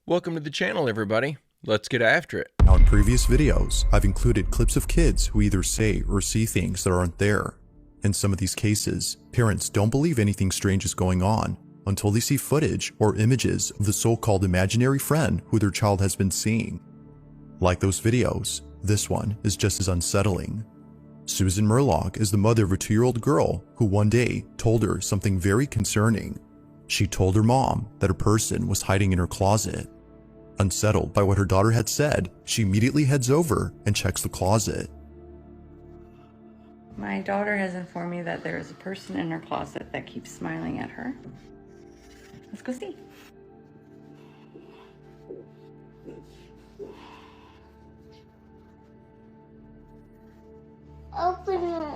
Welcome to the channel, everybody. Let's get after it. Now, in previous videos, I've included clips of kids who either say or see things that aren't there. In some of these cases, parents don't believe anything strange is going on until they see footage or images of the so-called imaginary friend who their child has been seeing. Like those videos, this one is just as unsettling. Susan Murlock is the mother of a 2-year-old girl who one day told her something very concerning. She told her mom that a person was hiding in her closet. Unsettled by what her daughter had said, she immediately heads over and checks the closet. My daughter has informed me that there is a person in her closet that keeps smiling at her. Let's go see. Open it.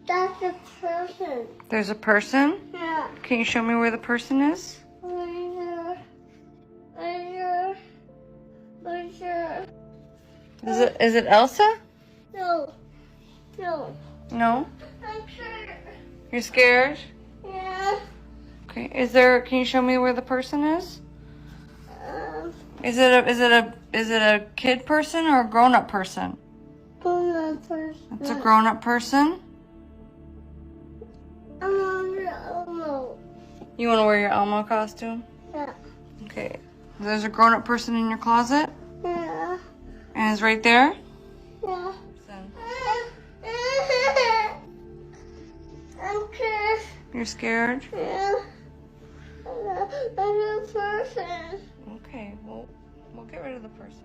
That's a person. There's a person? Yeah. Can you show me where the person is? Right here. Right here. Is it Elsa? No. No. No? I'm scared. You're scared? Yeah. Okay. Can you show me where the person is? Is it a kid person or a grown-up person? Grown-up person. It's a grown-up person? I'm on the Elmo. You want to wear your Elmo costume? Yeah. Okay. There's a grown-up person in your closet? Yeah. And it's right there? Yeah. I'm scared. You're scared? Yeah. I'm a person. Okay, well, we'll get rid of the person.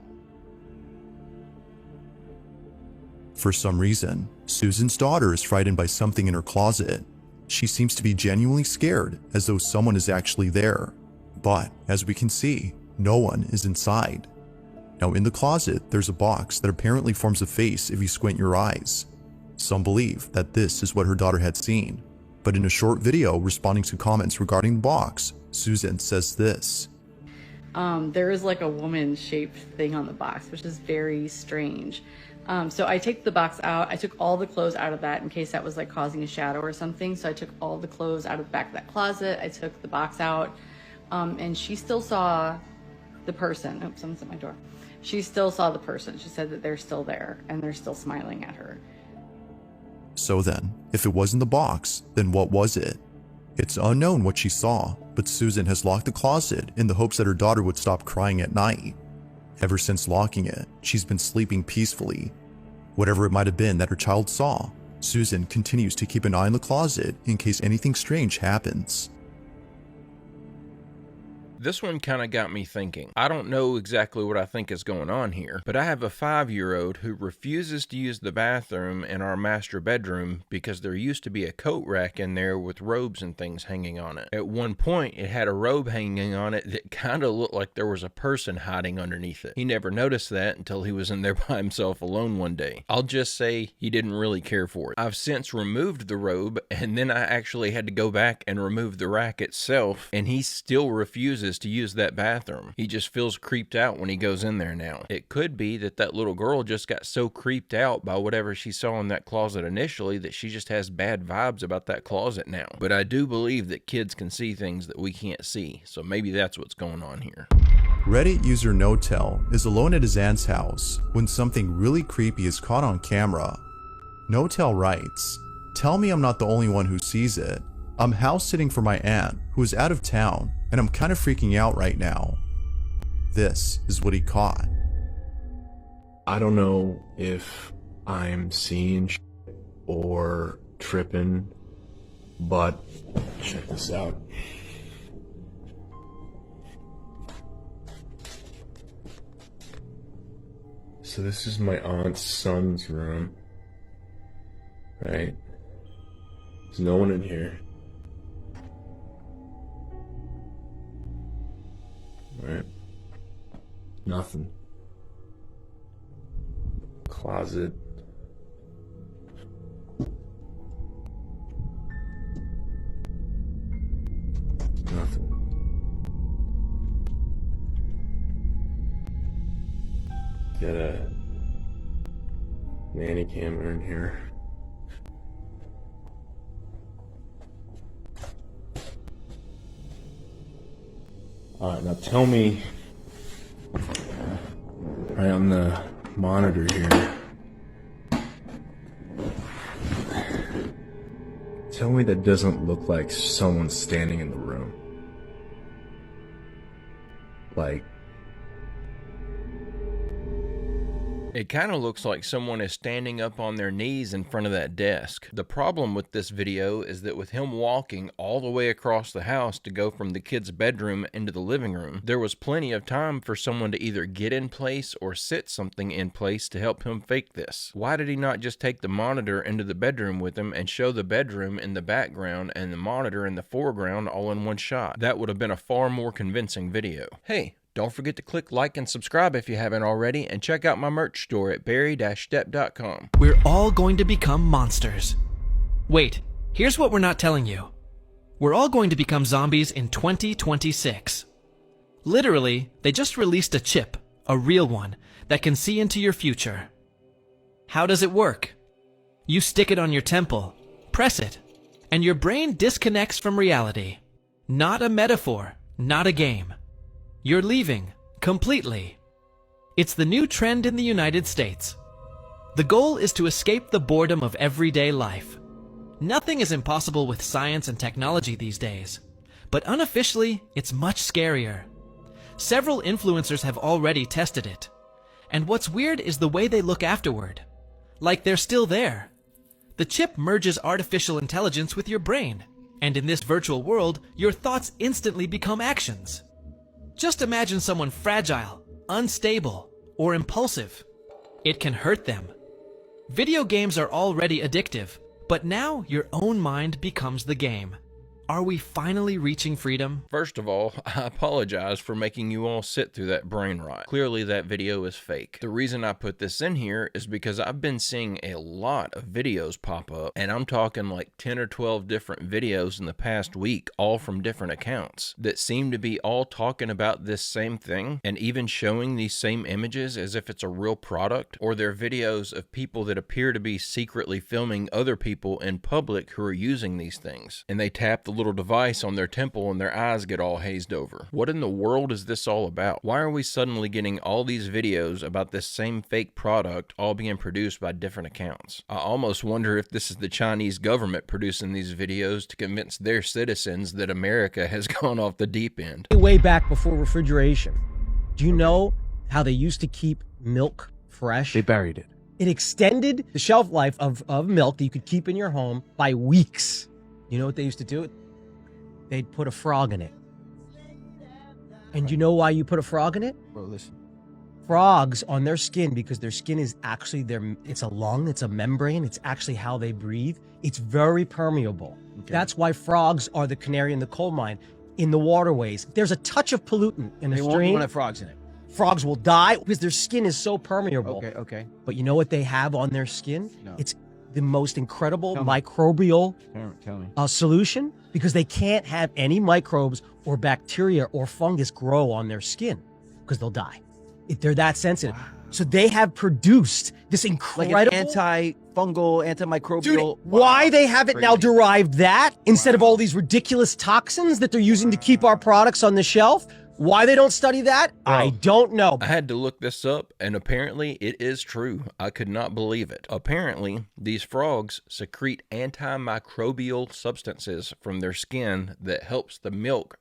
For some reason, Susan's daughter is frightened by something in her closet. She seems to be genuinely scared, as though someone is actually there. But, as we can see, no one is inside. Now, in the closet, there's a box that apparently forms a face if you squint your eyes. Some believe that this is what her daughter had seen. But in a short video responding to comments regarding the box, Susan says this. There is like a woman-shaped thing on the box, which is very strange. So I take the box out. I took all the clothes out of that in case that was like causing a shadow or something. So I took all the clothes out of the back of that closet. I took the box out, and she still saw the person. Oops, someone's at my door. She still saw the person. She said that they're still there and they're still smiling at her. So then, if it wasn't the box, then what was it? It's unknown what she saw, but Susan has locked the closet in the hopes that her daughter would stop crying at night. Ever since locking it, she's been sleeping peacefully. Whatever it might have been that her child saw, Susan continues to keep an eye on the closet in case anything strange happens. This one kind of got me thinking. I don't know exactly what I think is going on here, but I have a 5-year-old who refuses to use the bathroom in our master bedroom because there used to be a coat rack in there with robes and things hanging on it. At one point, it had a robe hanging on it that kind of looked like there was a person hiding underneath it. He never noticed that until he was in there by himself alone one day. I'll just say he didn't really care for it. I've since removed the robe, and then I actually had to go back and remove the rack itself, and he still refuses to use that bathroom. He just feels creeped out when he goes in there now. It could be that that little girl just got so creeped out by whatever she saw in that closet initially that she just has bad vibes about that closet now. But I do believe that kids can see things that we can't see, so maybe that's what's going on here. Reddit user NoTell is alone at his aunt's house when something really creepy is caught on camera. NoTell writes, "Tell me I'm not the only one who sees it. I'm house sitting for my aunt who is out of town and I'm kind of freaking out right now." This is what he caught. I don't know if I'm seeing or tripping, but check this out. So this is my aunt's son's room, right? There's no one in here. Right? Nothing. Closet. Nothing. Got a nanny camera in here. Alright, now tell me right on the monitor here. Tell me that doesn't look like someone standing in the room. Like, It kind of looks like someone is standing up on their knees in front of that desk. The problem with this video is that with him walking all the way across the house to go from the kid's bedroom into the living room, there was plenty of time for someone to either get in place or sit something in place to help him fake this. Why did he not just take the monitor into the bedroom with him and show the bedroom in the background and the monitor in the foreground all in one shot? That would have been a far more convincing video. Hey, don't forget to click like and subscribe if you haven't already, and check out my merch store at barry-stepp.com. We're all going to become monsters. Wait, here's what we're not telling you. We're all going to become zombies in 2026. Literally, they just released a chip, a real one, that can see into your future. How does it work? You stick it on your temple, press it, and your brain disconnects from reality. Not a metaphor, not a game. You're leaving, completely. It's the new trend in the United States. The goal is to escape the boredom of everyday life. Nothing is impossible with science and technology these days, but unofficially, it's much scarier. Several influencers have already tested it, and what's weird is the way they look afterward. Like they're still there. The chip merges artificial intelligence with your brain, and in this virtual world, your thoughts instantly become actions. Just imagine someone fragile, unstable, or impulsive. It can hurt them. Video games are already addictive, but now your own mind becomes the game. Are we finally reaching freedom? First of all, I apologize for making you all sit through that brain rot. Clearly that video is fake. The reason I put this in here is because I've been seeing a lot of videos pop up, and I'm talking like 10 or 12 different videos in the past week, all from different accounts, that seem to be all talking about this same thing, and even showing these same images as if it's a real product, or they're videos of people that appear to be secretly filming other people in public who are using these things, and they tap the little device on their temple and their eyes get all hazed over. What in the world is this all about? Why are we suddenly getting all these videos about this same fake product all being produced by different accounts? I almost wonder if this is the Chinese government producing these videos to convince their citizens that America has gone off the deep end. Way back before refrigeration, do you know how they used to keep milk fresh? They buried it. It extended the shelf life of milk that you could keep in your home by weeks. You know what they used to do? They'd put a frog in it. And you know why you put a frog in it? Bro, listen. Frogs on their skin, because their skin is actually it's a lung, it's a membrane, it's actually how they breathe. It's very permeable. Okay. That's why frogs are the canary in the coal mine. In the waterways, there's a touch of pollutant in a stream. They won't have frogs in it. Frogs will die because their skin is so permeable. Okay. But you know what they have on their skin? No. It's the most incredible microbial solution, because they can't have any microbes or bacteria or fungus grow on their skin because they'll die. They're that sensitive. Wow. So they have produced this incredible... Like an antifungal, antimicrobial... Dude, why they haven't now derived that instead of all these ridiculous toxins that they're using to keep our products on the shelf? Why they don't study that, I don't know. I had to look this up, and apparently it is true. I could not believe it. Apparently, these frogs secrete antimicrobial substances from their skin that helps the milk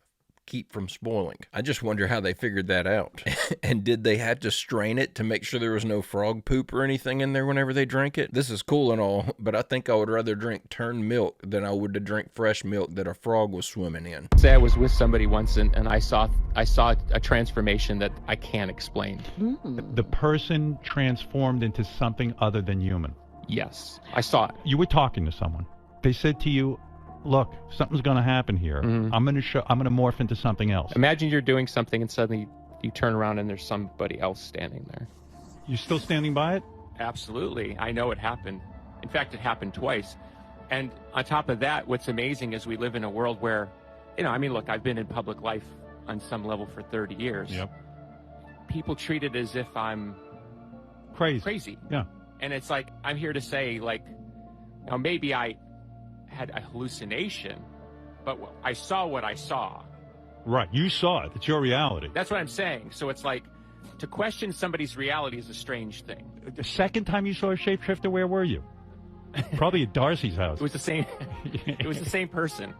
keep from spoiling. I just wonder how they figured that out. And did they have to strain it to make sure there was no frog poop or anything in there whenever they drank it? This is cool and all, but I think I would rather drink turned milk than I would to drink fresh milk that a frog was swimming in. Say I was with somebody once and I saw a transformation that I can't explain. The person transformed into something other than human. Yes, I saw it. You were talking to someone. They said to you, look, something's going to happen here. I'm going to morph into something else. Imagine you're doing something and suddenly you turn around and there's somebody else standing there. You're still standing by it? Absolutely. I know it happened. In fact, it happened twice. And on top of that, what's amazing is we live in a world where, look, I've been in public life on some level for 30 years. Yep. People treat it as if I'm crazy. Yeah. And it's like, I'm here to say, like, maybe I had a hallucination, but I saw what I saw. Right, you saw it. It's your reality. That's what I'm saying. So it's like, To question somebody's reality is a strange thing. The second time you saw a shapeshifter, where were you? Probably at Darcy's house. It was the same. It was the same person.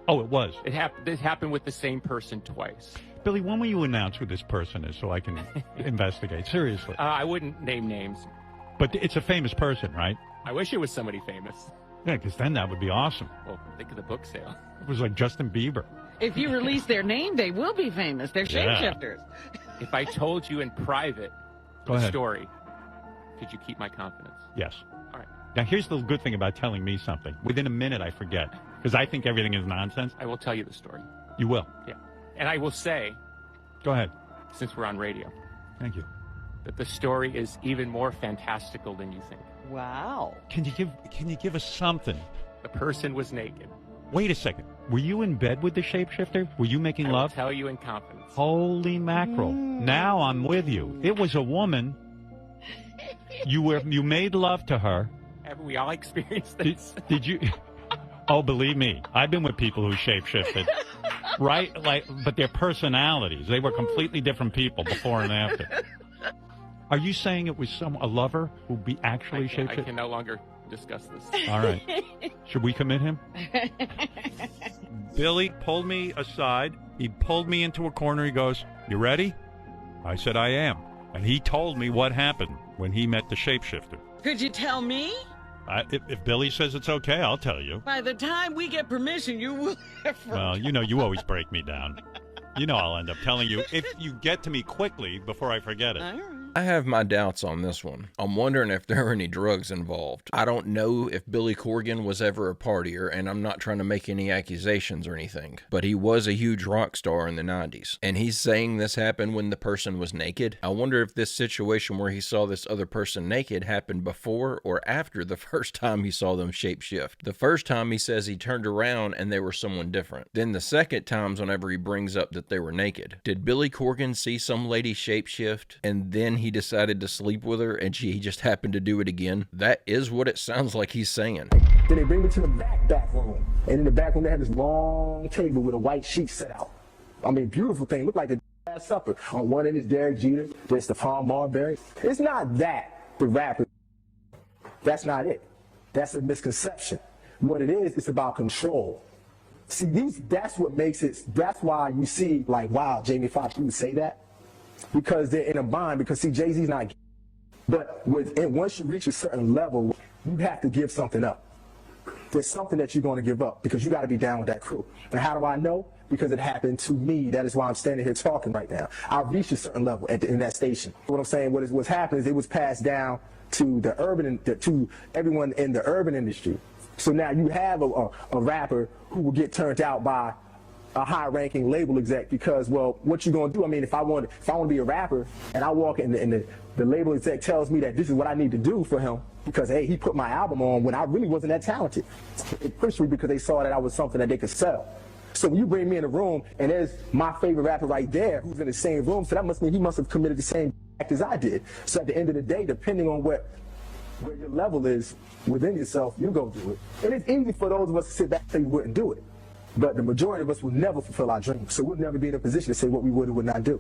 Oh, it was. It happened with the same person twice. Billy, when will you announce who this person is so I can investigate? Seriously. I wouldn't name names. But it's a famous person, right? I wish it was somebody famous. Yeah, because then that would be awesome. Well, think of the book sale. It was like Justin Bieber. If you release their name, they will be famous. They're shapeshifters. If I told you in private Go the ahead. story, could you keep my confidence? Yes. All right. Now, here's the good thing about telling me something. Within a minute, I forget. Because I think everything is nonsense. I will tell you the story. You will? Yeah. And I will say, Go ahead. since we're on radio, Thank you. that the story is even more fantastical than you think. Wow. Can you give us something? The person was naked. Wait a second. Were you in bed with the shapeshifter? Were you making I love? will tell you in confidence. Holy mackerel. Now I'm with you. It was a woman. You made love to her. Haven't we all experienced this? Did you? Oh, believe me, I've been with people who shapeshifted. Right? But their personalities, they were completely different people before and after. Are you saying it was a lover who actually I shapeshifted? can no longer discuss this. All right. Should we commit him? Billy pulled me aside. He pulled me into a corner. He goes, "You ready?" I said, "I am." And he told me what happened when he met the shapeshifter. Could you tell me? If Billy says it's okay, I'll tell you. By the time we get permission, you will have Well, you always break me down. I'll end up telling you if you get to me quickly before I forget it. I have my doubts on this one. I'm wondering if there are any drugs involved. I don't know if Billy Corgan was ever a partier, and I'm not trying to make any accusations or anything, but he was a huge rock star in the 90s. And he's saying this happened when the person was naked. I wonder if this situation where he saw this other person naked happened before or after the first time he saw them shapeshift. The first time he says he turned around and they were someone different. Then the second time's whenever he brings up that they were naked. Did Billy Corgan see some lady shapeshift and then he decided to sleep with her and he just happened to do it again? That is what it sounds like he's saying. Then they bring me to the back room. And in the back room, they have this long table with a white sheet set out. I mean, beautiful thing. Looked like the Last Supper. On one end is Derek Jeter. There's Stephon Marbury. It's not that the rapper. That's not it. That's a misconception. What it is, it's about control. See, that's what makes it, that's why you see, like, wow, Jamie Foxx, you would say that? Because they're in a bind, because see, Jay-Z's not, but once you reach a certain level, you have to give something up. There's something that you're going to give up, because you got to be down with that crew. And how do I know? Because it happened to me. That is why I'm standing here talking right now. I reached a certain level in that station. What I'm saying, what's happened is it was passed down to to everyone in the urban industry. So now you have a rapper who will get turned out by a high-ranking label exec because, well, what you gonna do? I mean, if I want to be a rapper and I walk in and the label exec tells me that this is what I need to do for him because, hey, he put my album on when I really wasn't that talented. It pushed me because they saw that I was something that they could sell. So when you bring me in a room and there's my favorite rapper right there who's in the same room, so that must mean he must have committed the same act as I did. So at the end of the day, depending on where your level is within yourself, you go do it. And it's easy for those of us to sit back and say we wouldn't do it. But the majority of us will never fulfill our dreams. So we'll never be in a position to say what we would or would not do.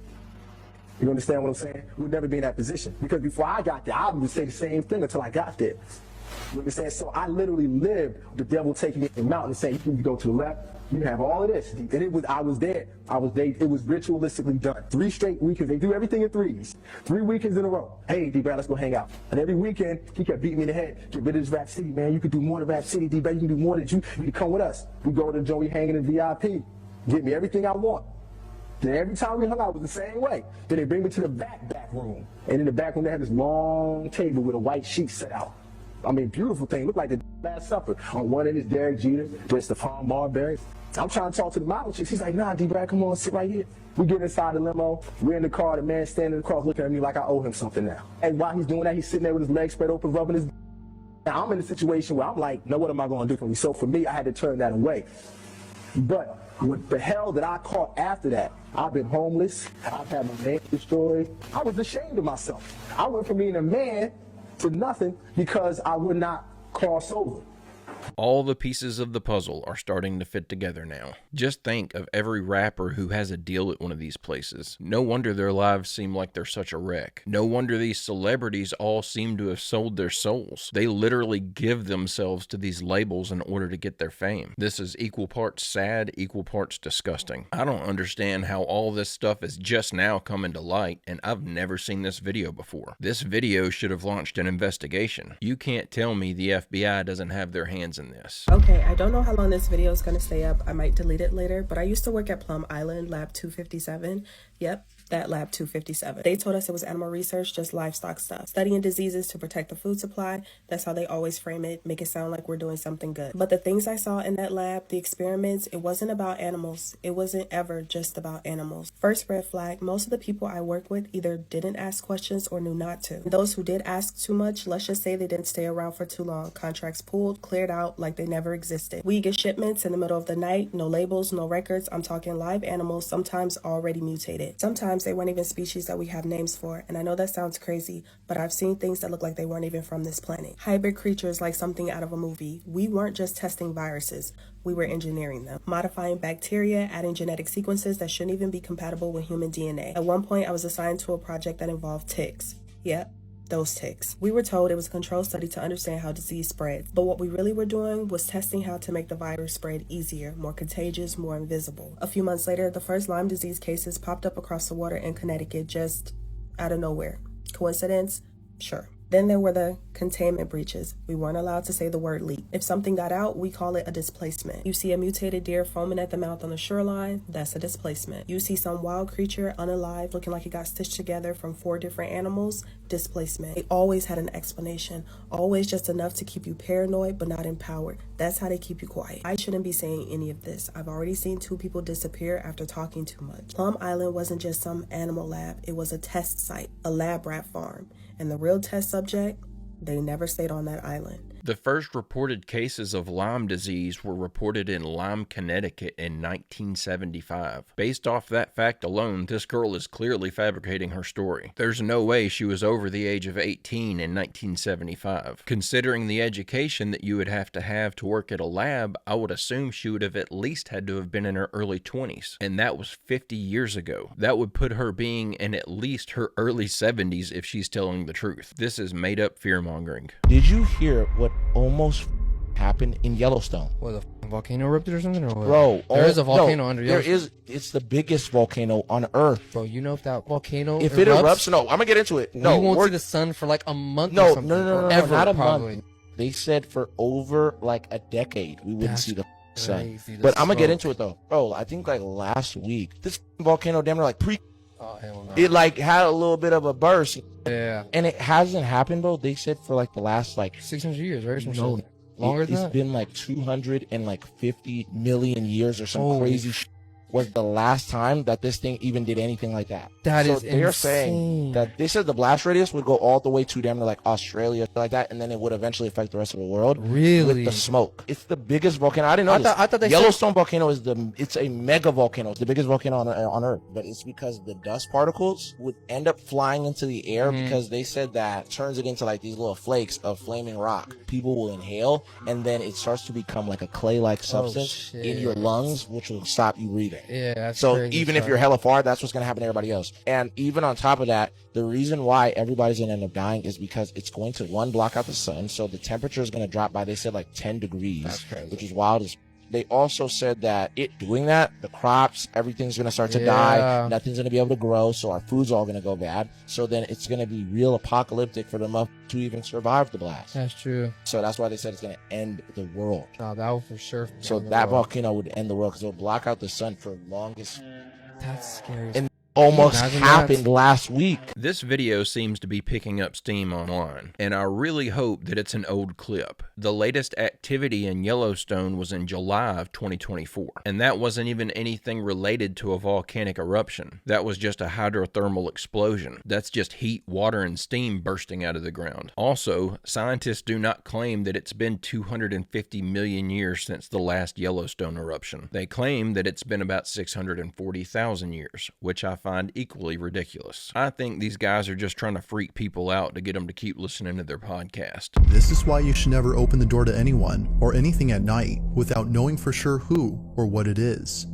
You understand what I'm saying? We'll never be in that position. Because before I got there, I would say the same thing until I got there. You understand? So I literally lived the devil taking me to the mountain and saying, you can go to the left, you have all of this. And I was there. It was ritualistically done. 3 straight weekends. They do everything in 3s. 3 weekends in a row. Hey, D-Brad, let's go hang out. And every weekend, he kept beating me in the head. Get rid of this Rap City, man. You can do more than Rap City, D-Brad. You can do more than you can come with us. We go to Joey hanging in VIP. Get me everything I want. Then every time we hung out, it was the same way. Then they bring me to the back room. And in the back room, they have this long table with a white sheet set out. I mean, beautiful thing. Looked like the Last Supper. On one end is Derek Jeter. There's Stephon Marbury. I'm trying to talk to the model chick. She's like, nah, D-Brad, come on, sit right here. We get inside the limo. We're in the car. The man standing across looking at me like I owe him something now. And while he's doing that, he's sitting there with his legs spread open, rubbing his. Now, I'm in a situation where I'm like, no, what am I going to do for me? So for me, I had to turn that away. But with the hell that I caught after that, I've been homeless. I've had my name destroyed. I was ashamed of myself. I went from being a man to nothing because I would not cross over. All the pieces of the puzzle are starting to fit together now. Just think of every rapper who has a deal at one of these places. No wonder their lives seem like they're such a wreck. No wonder these celebrities all seem to have sold their souls. They literally give themselves to these labels in order to get their fame. This is equal parts sad, equal parts disgusting. I don't understand how all this stuff is just now coming to light, and I've never seen this video before. This video should have launched an investigation. You can't tell me the FBI doesn't have their hands in this. Okay, I don't know how long this video is going to stay up. I might delete it later, but I used to work at Plum Island, Lab 257. Yep, that Lab 257. They told us it was animal research, just livestock stuff. Studying diseases to protect the food supply. That's how they always frame it, make it sound like we're doing something good. But the things I saw in that lab, the experiments, it wasn't about animals. It wasn't ever just about animals. First red flag, most of the people I work with either didn't ask questions or knew not to. Those who did ask too much, let's just say they didn't stay around for too long. Contracts pulled, cleared out like they never existed. We get shipments in the middle of the night, no labels, no records. I'm talking live animals, sometimes already mutated. Sometimes they weren't even species that we have names for, and I know that sounds crazy, but I've seen things that look like they weren't even from this planet. Hybrid creatures like something out of a movie. We weren't just testing viruses, we were engineering them. Modifying bacteria, adding genetic sequences that shouldn't even be compatible with human DNA. At one point, I was assigned to a project that involved ticks. Yep. Those ticks. We were told it was a control study to understand how disease spreads, but what we really were doing was testing how to make the virus spread easier, more contagious, more invisible. A few months later, the first Lyme disease cases popped up across the water in Connecticut just out of nowhere. Coincidence? Sure. Then there were the containment breaches. We weren't allowed to say the word leak. If something got out, we call it a displacement. You see a mutated deer foaming at the mouth on the shoreline, that's a displacement. You see some wild creature unalive looking like it got stitched together from 4 different animals, displacement. They always had an explanation, always just enough to keep you paranoid but not empowered. That's how they keep you quiet. I shouldn't be saying any of this. I've already seen 2 people disappear after talking too much. Plum Island wasn't just some animal lab, it was a test site, a lab rat farm. And the real test subject, they never stayed on that island. The first reported cases of Lyme disease were reported in Lyme, Connecticut in 1975. Based off that fact alone, this girl is clearly fabricating her story. There's no way she was over the age of 18 in 1975. Considering the education that you would have to work at a lab, I would assume she would have at least had to have been in her early 20s. And that was 50 years ago. That would put her being in at least her early 70s if she's telling the truth. This is made up fear-mongering. Did you hear what almost happened in Yellowstone? Was a volcano erupted or something? Or what? Bro, there is a volcano under Yellowstone. There is. It's the biggest volcano on Earth. Bro, you know if that volcano if it erupts, no, I'm gonna get into it. No, we won't see the sun for like a month no, or something. No, ever, not a probably. month. They said for over like a decade we wouldn't see the sun. Crazy, But I'm gonna get into it though. Bro, I think like last week, this volcano damn near like oh, hell no. it like had a little bit of a burst. Yeah. And it hasn't happened, bro. They said for like the last like 600 years, right? No, longer than that? It's been like 250 million years or some crazy shit. Was the last time that this thing even did anything like that. They're insane. Saying that they said the blast radius would go all the way to damn near like Australia, like that, and then it would eventually affect the rest of the world. Really? With the smoke. It's the biggest volcano. I didn't know this. I thought they Yellowstone volcano is it's a mega volcano. It's the biggest volcano on Earth. But it's because the dust particles would end up flying into the air because they said that turns it into like these little flakes of flaming rock. People will inhale, and then it starts to become like a clay-like substance in your lungs, which will stop you breathing. Yeah, that's so crazy even if you're hella far, that's what's going to happen to everybody else. And even on top of that, the reason why everybody's going to end up dying is because it's going to, one, block out the sun. So the temperature is going to drop by, they said, like 10 degrees, which is wild as. They also said that it doing that, the crops, everything's going to start to die. Nothing's going to be able to grow. So our food's all going to go bad. So then it's going to be real apocalyptic for them to even survive the blast. That's true. So that's why they said it's going to end the world. No, that would for sure. So that volcano would end the world because it would block out the sun for the longest. That's scary. And almost happened last week. This video seems to be picking up steam online, and I really hope that it's an old clip. The latest activity in Yellowstone was in July of 2024, and that wasn't even anything related to a volcanic eruption. That was just a hydrothermal explosion. That's just heat, water, and steam bursting out of the ground. Also, scientists do not claim that it's been 250 million years since the last Yellowstone eruption. They claim that it's been about 640,000 years, which I find equally ridiculous. I think these guys are just trying to freak people out to get them to keep listening to their podcast. This is why you should never open the door to anyone or anything at night without knowing for sure who or what it is.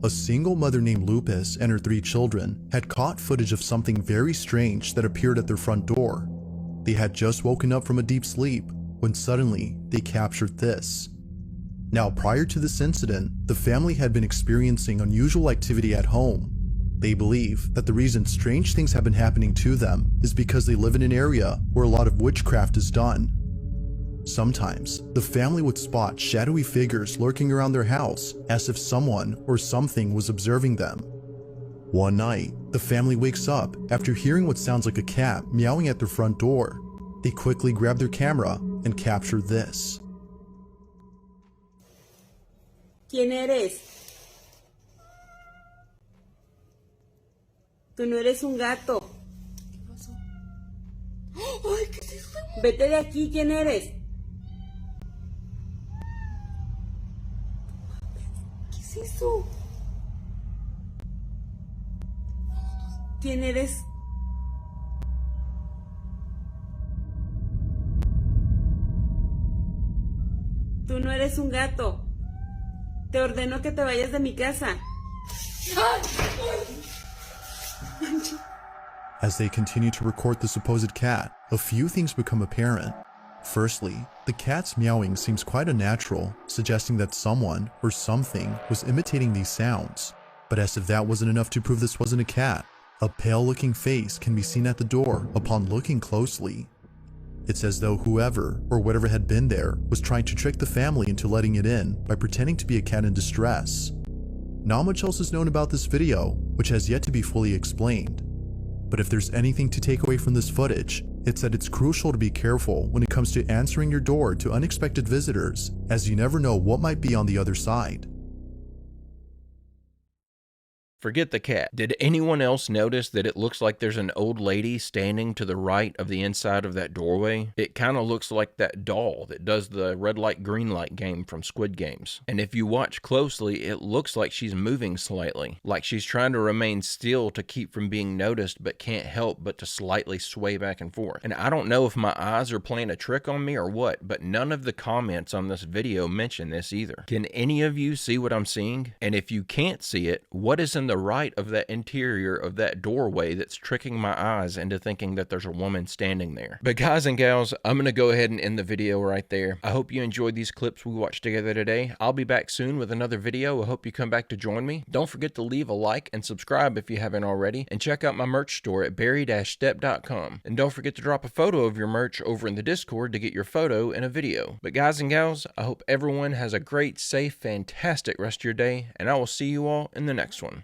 A single mother named Lupus and her 3 children had caught footage of something very strange that appeared at their front door. They had just woken up from a deep sleep when suddenly they captured this. Now, prior to this incident, the family had been experiencing unusual activity at home. They believe that the reason strange things have been happening to them is because they live in an area where a lot of witchcraft is done. Sometimes, the family would spot shadowy figures lurking around their house as if someone or something was observing them. One night, the family wakes up after hearing what sounds like a cat meowing at their front door. They quickly grab their camera and capture this. ¿Quién eres? Tú no eres un gato. ¿Qué pasó? Ay, ¿qué es eso? Vete de aquí, ¿quién eres? ¿Qué es eso? ¿Quién eres? Tú no eres un gato. Te ordeno que te vayas de mi casa. As they continue to record the supposed cat, a few things become apparent. Firstly, the cat's meowing seems quite unnatural, suggesting that someone or something was imitating these sounds. But as if that wasn't enough to prove this wasn't a cat, a pale-looking face can be seen at the door upon looking closely. It's as though whoever or whatever had been there was trying to trick the family into letting it in by pretending to be a cat in distress. Not much else is known about this video, which has yet to be fully explained. But if there's anything to take away from this footage, it's that it's crucial to be careful when it comes to answering your door to unexpected visitors, as you never know what might be on the other side. Forget the cat. Did anyone else notice that it looks like there's an old lady standing to the right of the inside of that doorway? It kind of looks like that doll that does the red light, green light game from Squid Games. And if you watch closely, it looks like she's moving slightly, like she's trying to remain still to keep from being noticed, but can't help but to slightly sway back and forth. And I don't know if my eyes are playing a trick on me or what, but none of the comments on this video mention this either. Can any of you see what I'm seeing? And if you can't see it, what is in the right of that interior of that doorway that's tricking my eyes into thinking that there's a woman standing there? But guys and gals, I'm going to go ahead and end the video right there. I hope you enjoyed these clips we watched together today. I'll be back soon with another video. I hope you come back to join me. Don't forget to leave a like and subscribe if you haven't already, and check out my merch store at berry-stepp.com. And don't forget to drop a photo of your merch over in the Discord to get your photo in a video. But guys and gals, I hope everyone has a great, safe, fantastic rest of your day, and I will see you all in the next one.